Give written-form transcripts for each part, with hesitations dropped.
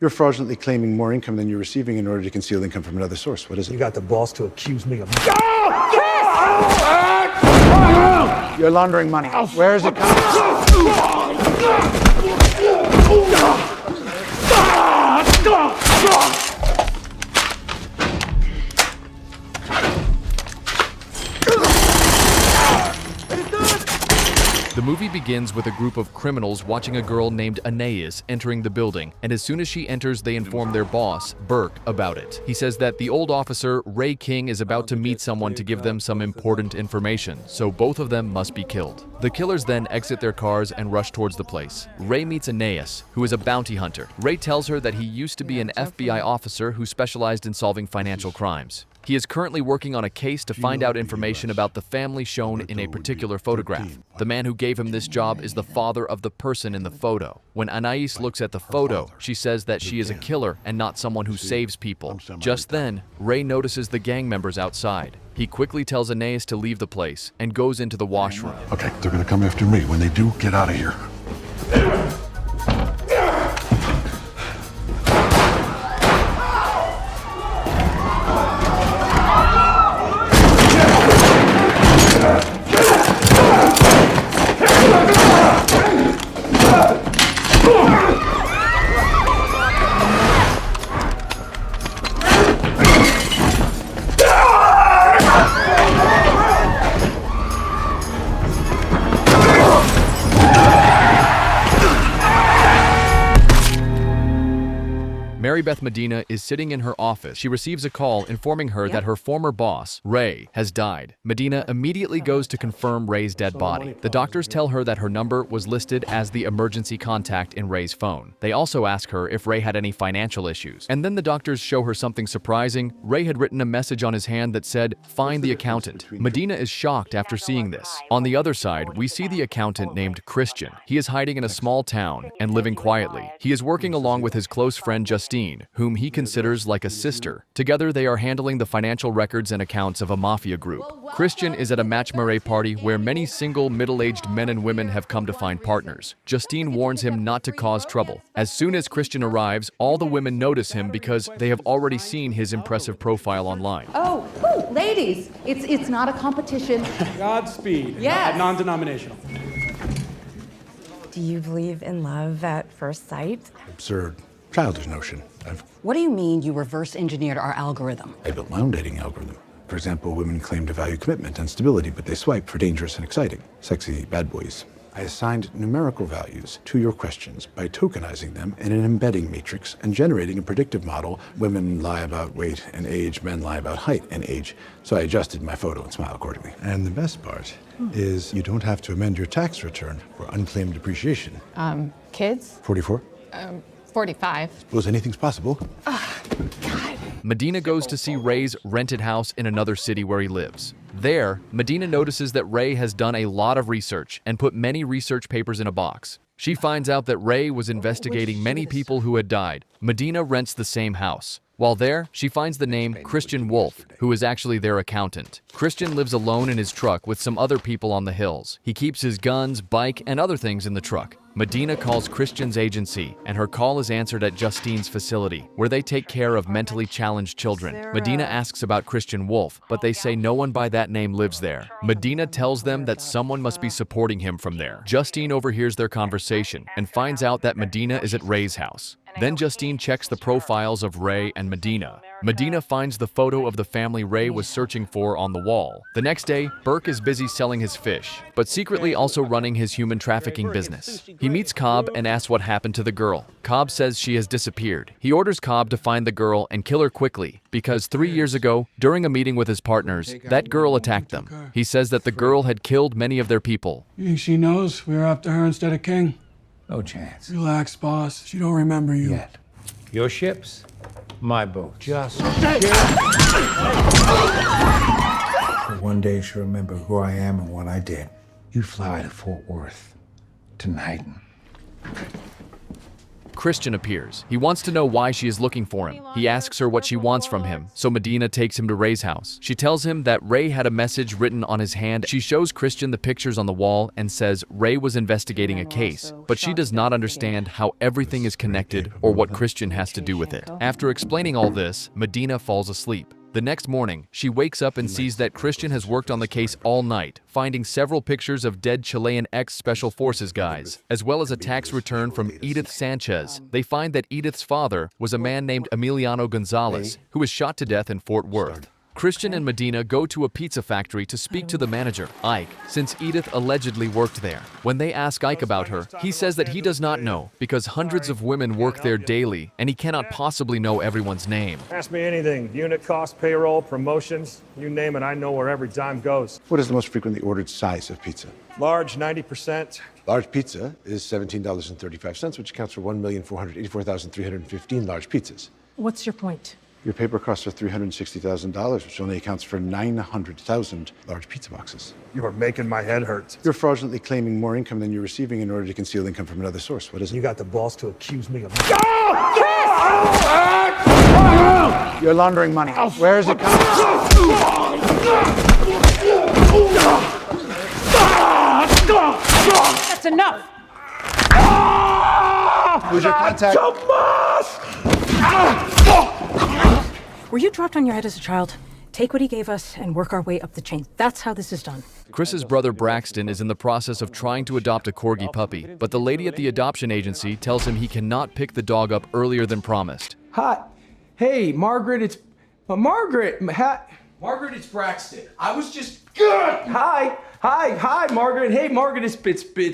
You're fraudulently claiming more income than you're receiving in order to conceal income from another source. What is it? You got the balls to accuse me of... You're laundering money. Where is it coming from? The movie begins with a group of criminals watching a girl named Anais entering the building, and as soon as she enters, they inform their boss, Burke, about it. He says that the old officer, Ray King, is about to meet someone to give them some important information, so both of them must be killed. The killers then exit their cars and rush towards the place. Ray meets Anais, who is a bounty hunter. Ray tells her that he used to be an FBI officer who specialized in solving financial crimes. He is currently working on a case to find out information about the family shown in a particular photograph. The man who gave him this job is the father of the person in the photo. When Anais looks at the photo, she says that she is a killer and not someone who saves people. Just then, Ray notices the gang members outside. He quickly tells Anais to leave the place and goes into the washroom. Okay, they're gonna come after me. When they do, get out of here. Mary Beth Medina is sitting in her office. She receives a call informing her that her former boss, Ray, has died. Medina immediately goes to confirm Ray's dead body. The doctors tell her that her number was listed as the emergency contact in Ray's phone. They also ask her if Ray had any financial issues. And then the doctors show her something surprising. Ray had written a message on his hand that said, "Find the accountant." Medina is shocked after seeing this. On the other side, we see the accountant named Christian. He is hiding in a small town and living quietly. He is working along with his close friend Justine, whom he considers like a sister. Together, they are handling the financial records and accounts of a mafia group. Christian is at a match maree party where many single, middle-aged men and women have come to find partners. Justine warns him not to cause trouble. As soon as Christian arrives, all the women notice him because they have already seen his impressive profile online. Oh, ladies, it's not a competition. Godspeed. Yes. Non-denominational. Do you believe in love at first sight? Absurd. Childish notion. What do you mean you reverse engineered our algorithm? I built my own dating algorithm. For example, women claim to value commitment and stability, but they swipe for dangerous and exciting, sexy bad boys. I assigned numerical values to your questions by tokenizing them in an embedding matrix and generating a predictive model. Women lie about weight and age, men lie about height and age. So I adjusted my photo and smile accordingly. And the best part is you don't have to amend your tax return for unclaimed depreciation. Kids? 44? 45. Suppose anything's possible. Medina goes to see Ray's rented house in another city where he lives. There, Medina notices that Ray has done a lot of research and put many research papers in a box. She finds out that Ray was investigating many people who had died. Medina rents the same house. While there, she finds the name Christian Wolf, who is actually their accountant. Christian lives alone in his truck with some other people on the hills. He keeps his guns, bike, and other things in the truck. Medina calls Christian's agency, and her call is answered at Justine's facility, where they take care of mentally challenged children. Medina asks about Christian Wolf, but they say no one by that name lives there. Medina tells them that someone must be supporting him from there. Justine overhears their conversation and finds out that Medina is at Ray's house. Then Justine checks the profiles of Ray and Medina. Medina finds the photo of the family Ray was searching for on the wall. The next day, Burke is busy selling his fish, but secretly also running his human trafficking business. He meets Cobb and asks what happened to the girl. Cobb says she has disappeared. He orders Cobb to find the girl and kill her quickly, because 3 years ago, during a meeting with his partners, that girl attacked them. He says that the girl had killed many of their people. You think she knows we were after her instead of King? No chance. Relax, boss. She don't remember you. Yet. Your ships, my boat. Just one day she'll remember who I am and what I did. You fly to Fort Worth tonight. Christian appears. He wants to know why she is looking for him. He asks her what she wants from him, so Medina takes him to Ray's house. She tells him that Ray had a message written on his hand. She shows Christian the pictures on the wall and says Ray was investigating a case, but she does not understand how everything is connected or what Christian has to do with it. After explaining all this, Medina falls asleep. The next morning, she wakes up and sees that Christian has worked on the case all night, finding several pictures of dead Chilean ex-Special Forces guys, as well as a tax return from Edith Sanchez. They find that Edith's father was a man named Emiliano Gonzalez, who was shot to death in Fort Worth. Christian and Medina go to a pizza factory to speak to the manager, Ike, since Edith allegedly worked there. When they ask Ike about her, he says that he does not know because hundreds of women work there daily and he cannot possibly know everyone's name. Ask me anything. Unit cost, payroll, promotions, you name it, I know where every dime goes. What is the most frequently ordered size of pizza? Large, 90%. Large pizza is $17.35, which accounts for 1,484,315 large pizzas. What's your point? Your paper costs are $360,000, which only accounts for 900,000 large pizza boxes. You are making my head hurt. You're fraudulently claiming more income than you're receiving in order to conceal income from another source. What is it? You got the balls to accuse me of... You're laundering money. Where is it coming That's enough! Who's your contact? Were you dropped on your head as a child? Take what he gave us and work our way up the chain. That's how this is done. Chris's brother Braxton is in the process of trying to adopt a corgi puppy, but the lady at the adoption agency tells him he cannot pick the dog up earlier than promised. Hi. Hey, Margaret, it's... Margaret! Margaret, it's Braxton. I was just... Good! Hi, Margaret. Hey, Margaret, it's... You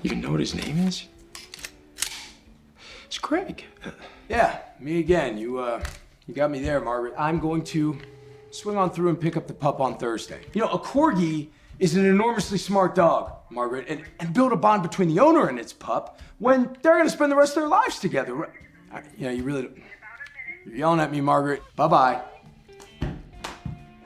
even know what his name is? It's Craig. Yeah, me again. You got me there, Margaret. I'm going to swing on through and pick up the pup on Thursday. You know, a corgi is an enormously smart dog, Margaret, and build a bond between the owner and its pup when they're going to spend the rest of their lives together. You know, you really... You're yelling at me, Margaret. Bye-bye.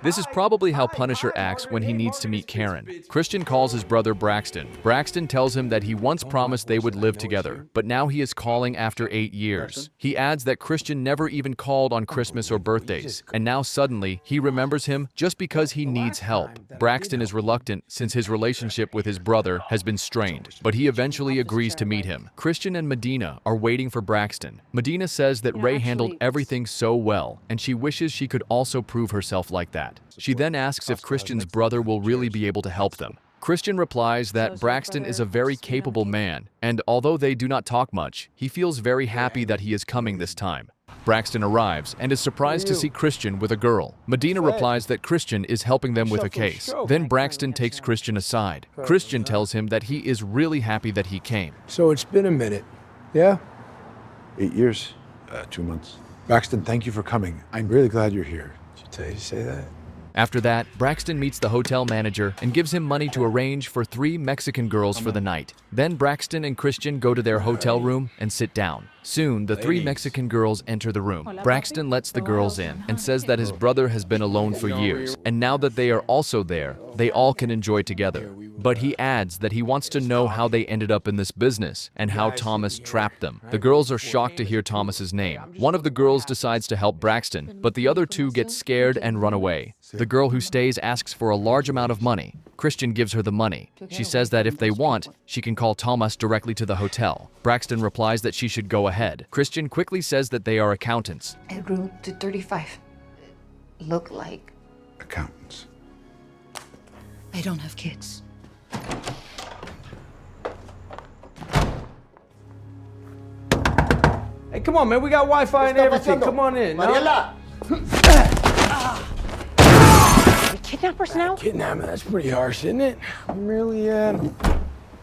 This is probably how Punisher acts when he needs to meet Karen. Christian calls his brother Braxton. Braxton tells him that he once promised they would live together, but now he is calling after 8 years. He adds that Christian never even called on Christmas or birthdays, and now suddenly he remembers him just because he needs help. Braxton is reluctant since his relationship with his brother has been strained, but he eventually agrees to meet him. Christian and Medina are waiting for Braxton. Medina says that Ray handled everything so well, and she wishes she could also prove herself like that. She then asks if Christian's brother will really be able to help them. Christian replies that Braxton is a very capable man, and although they do not talk much, he feels very happy that he is coming this time. Braxton arrives and is surprised to see Christian with a girl. Medina replies that Christian is helping them with a case. Then Braxton takes Christian aside. Christian tells him that he is really happy that he came. So it's been a minute, yeah? 8 years, 2 months. Braxton, thank you for coming. I'm really glad you're here. Did you tell you to say that? After that, Braxton meets the hotel manager and gives him money to arrange for 3 Mexican girls for the night. Then Braxton and Christian go to their hotel room and sit down. Soon, the 3 Mexican girls enter the room. Braxton lets the girls in and says that his brother has been alone for years, and now that they are also there, they all can enjoy together. But he adds that he wants to know how they ended up in this business and how Thomas trapped them. The girls are shocked to hear Thomas's name. One of the girls decides to help Braxton, but the other 2 get scared and run away. The girl who stays asks for a large amount of money. Christian gives her the money. She says that if they want, she can call Thomas directly to the hotel. Braxton replies that she should go ahead. Christian quickly says that they are accountants. At room 235. Look like... Accountants. I don't have kids. Hey, come on, man. We got Wi-Fi and everything. Come on in. We kidnappers now? Kidnapping, that's pretty harsh, isn't it?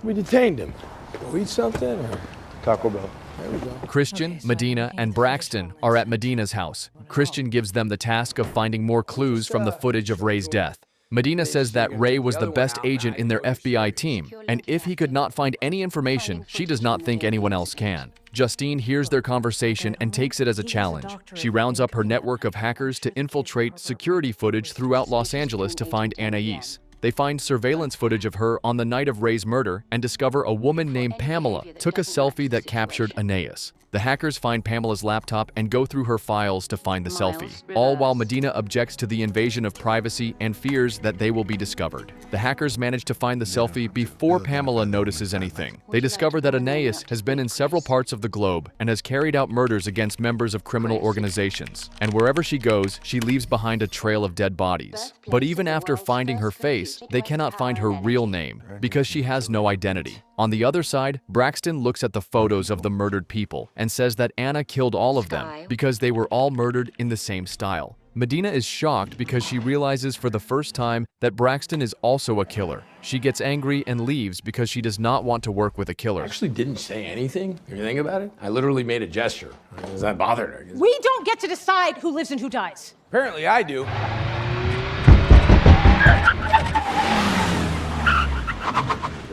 We detained him. Go eat something or... Taco Bell. There we go. Christian, Medina, and Braxton are at Medina's house. Christian gives them the task of finding more clues from the footage of Ray's death. Medina says that Ray was the best agent in their FBI team, and if he could not find any information, she does not think anyone else can. Justine hears their conversation and takes it as a challenge. She rounds up her network of hackers to infiltrate security footage throughout Los Angeles to find Anais. They find surveillance footage of her on the night of Ray's murder and discover a woman named Pamela took a selfie that captured Anais. The hackers find Pamela's laptop and go through her files to find the selfie, all while Medina objects to the invasion of privacy and fears that they will be discovered. The hackers manage to find the selfie before Pamela notices anything. They discover that Anais has been in several parts of the globe and has carried out murders against members of criminal organizations. And wherever she goes, she leaves behind a trail of dead bodies. But even after finding her face, they cannot find her real name because she has no identity. On the other side, Braxton looks at the photos of the murdered people and says that Anna killed all of them because they were all murdered in the same style. Medina is shocked because she realizes for the first time that Braxton is also a killer. She gets angry and leaves because she does not want to work with a killer. I actually didn't say anything. If you think about it, I literally made a gesture. Does that bother her? We don't get to decide who lives and who dies. Apparently I do.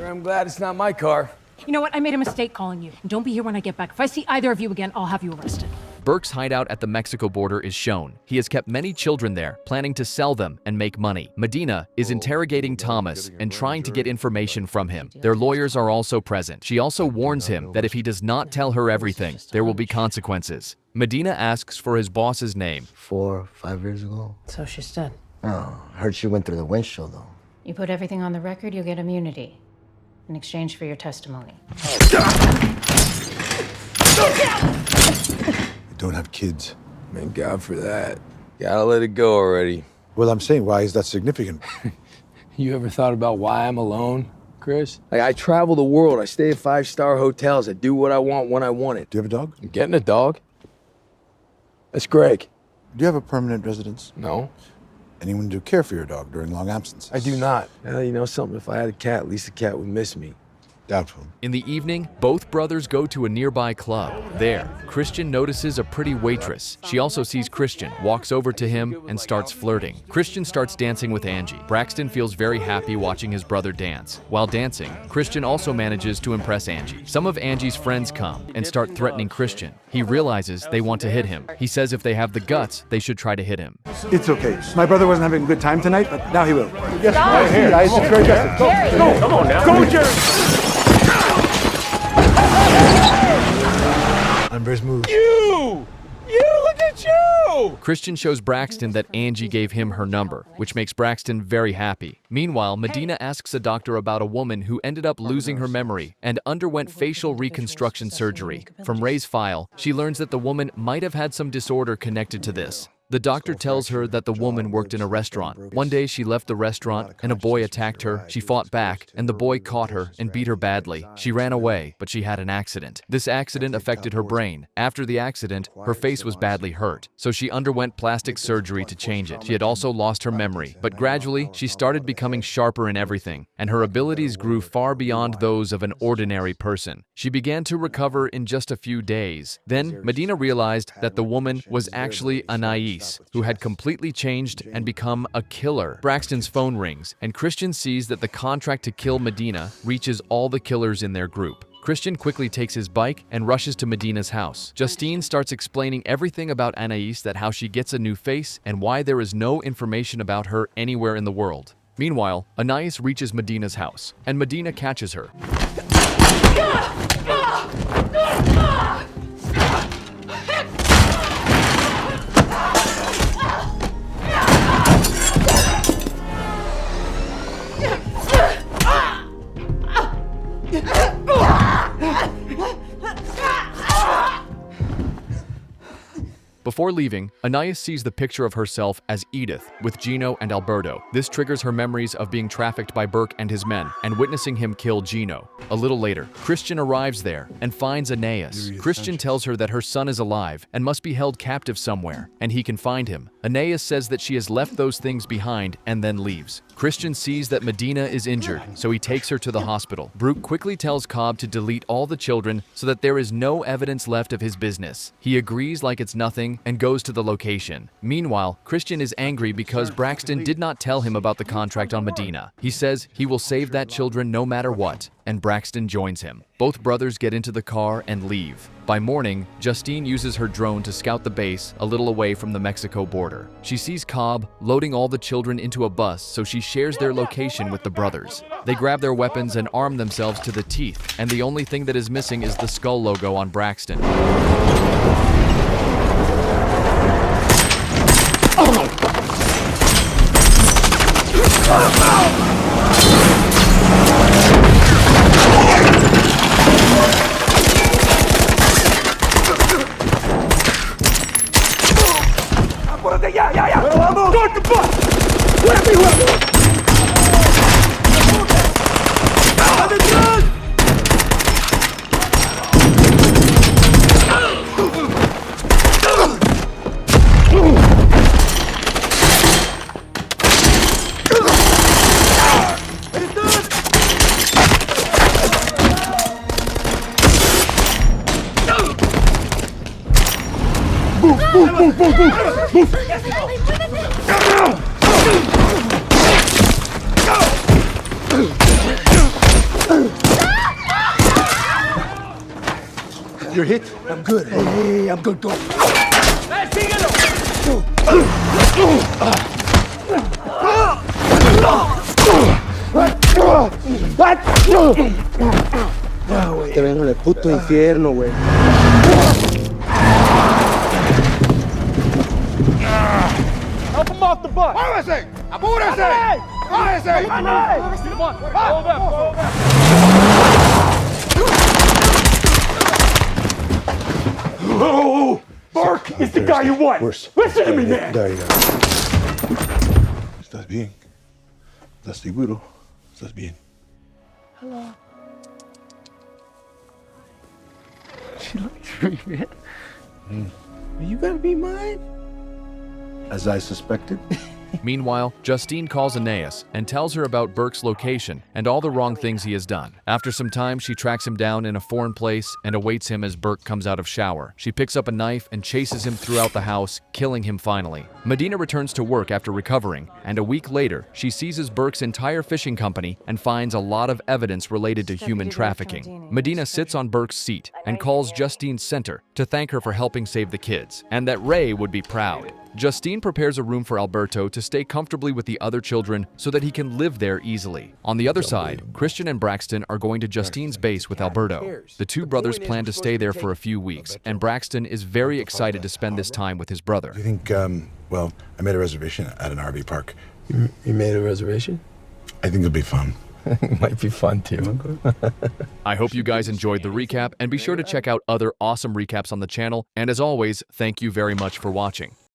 I'm glad it's not my car. You know what? I made a mistake calling you. Don't be here when I get back. If I see either of you again, I'll have you arrested. Burke's hideout at the Mexico border is shown. He has kept many children there, planning to sell them and make money. Medina is interrogating Thomas and trying to get information from him. Their lawyers are also present. She also warns him that if he does not tell her everything, there will be consequences. Medina asks for his boss's name. 4 or 5 years ago. So she's dead. Oh, heard she went through the windshield though. You put everything on the record, you'll get immunity in exchange for your testimony. I don't have kids. Thank God for that. Gotta let it go already. Well, I'm saying, why is that significant? You ever thought about why I'm alone, Chris? Like, I travel the world. I stay at 5-star hotels. I do what I want when I want it. Do you have a dog? I'm getting a dog. That's Greg. Do you have a permanent residence? No, Anyone to care for your dog during long absences? I do not. You know something? If I had a cat, at least the cat would miss me. Doubtful. In the evening, both brothers go to a nearby club. There, Christian notices a pretty waitress. She also sees Christian, walks over to him, and starts flirting. Christian starts dancing with Angie. Braxton feels very happy watching his brother dance. While dancing, Christian also manages to impress Angie. Some of Angie's friends come and start threatening Christian. He realizes they want to hit him. He says if they have the guts, they should try to hit him. It's okay. My brother wasn't having a good time tonight, but now he will. Yes, Right here. guys, it's very festive. Go, come on now. Go, Jerry. I'm very smooth. You, look at you. Christian shows Braxton that Angie gave him her number, which makes Braxton very happy. Meanwhile, Medina asks a doctor about a woman who ended up losing her memory and underwent facial reconstruction surgery. From Ray's file, she learns that the woman might have had some disorder connected to this. The doctor tells her that the woman worked in a restaurant. One day she left the restaurant and a boy attacked her. She fought back and the boy caught her and beat her badly. She ran away, but she had an accident. This accident affected her brain. After the accident, her face was badly hurt, so she underwent plastic surgery to change it. She had also lost her memory, but gradually she started becoming sharper in everything, and her abilities grew far beyond those of an ordinary person. She began to recover in just a few days. Then Medina realized that the woman was actually Anais, who had completely changed and become a killer. Braxton's phone rings, and Christian sees that the contract to kill Medina reaches all the killers in their group. Christian quickly takes his bike and rushes to Medina's house. Justine starts explaining everything about Anais, that how she gets a new face and why there is no information about her anywhere in the world. Meanwhile, Anais reaches Medina's house, and Medina catches her. Before leaving, Anais sees the picture of herself as Edith with Gino and Alberto. This triggers her memories of being trafficked by Burke and his men and witnessing him kill Gino. A little later, Christian arrives there and finds Anais. Christian tells her that her son is alive and must be held captive somewhere, and he can find him. Anais says that she has left those things behind and then leaves. Christian sees that Medina is injured, so he takes her to the hospital. Brooke quickly tells Cobb to delete all the children so that there is no evidence left of his business. He agrees like it's nothing everything and goes to the location. Meanwhile, Christian is angry because Braxton did not tell him about the contract on Medina. He says he will save that children no matter what, and Braxton joins him. Both brothers get into the car and leave. By morning, Justine uses her drone to scout the base a little away from the Mexico border. She sees Cobb loading all the children into a bus, so she shares their location with the brothers. They grab their weapons and arm themselves to the teeth, and the only thing that is missing is the skull logo on Braxton. You're hit? I'm good. Hey, I'm good. Go. Te vengo en el puto infierno, güey. Help him off the bus! ¡Muévese! ¡Apúrese! ¡Muévese! Hold up! Oh, Burke is the guy you want! Listen to me, man! There you go. ¿Estás bien? ¿Estás seguro? ¿Estás bien? Hello. She looked treated. Are you gonna be mine? As I suspected. Meanwhile, Justine calls Aeneas and tells her about Burke's location and all the wrong things he has done. After some time, she tracks him down in a foreign place and awaits him as Burke comes out of shower. She picks up a knife and chases him throughout the house, killing him finally. Medina returns to work after recovering, and a week later, she seizes Burke's entire fishing company and finds a lot of evidence related to human trafficking. Medina sits on Burke's seat and calls Justine's center to thank her for helping save the kids, and that Ray would be proud. Justine prepares a room for Alberto to stay comfortably with the other children so that he can live there easily. On the other side, Christian and Braxton are going to Justine's base with Alberto. The two brothers plan to stay there for a few weeks, and Braxton is very excited to spend this time with his brother. Do you think, well, I made a reservation at an RV park. You made a reservation? I think it'll be fun. It might be fun too. I hope you guys enjoyed the recap, and be sure to check out other awesome recaps on the channel. And as always, thank you very much for watching.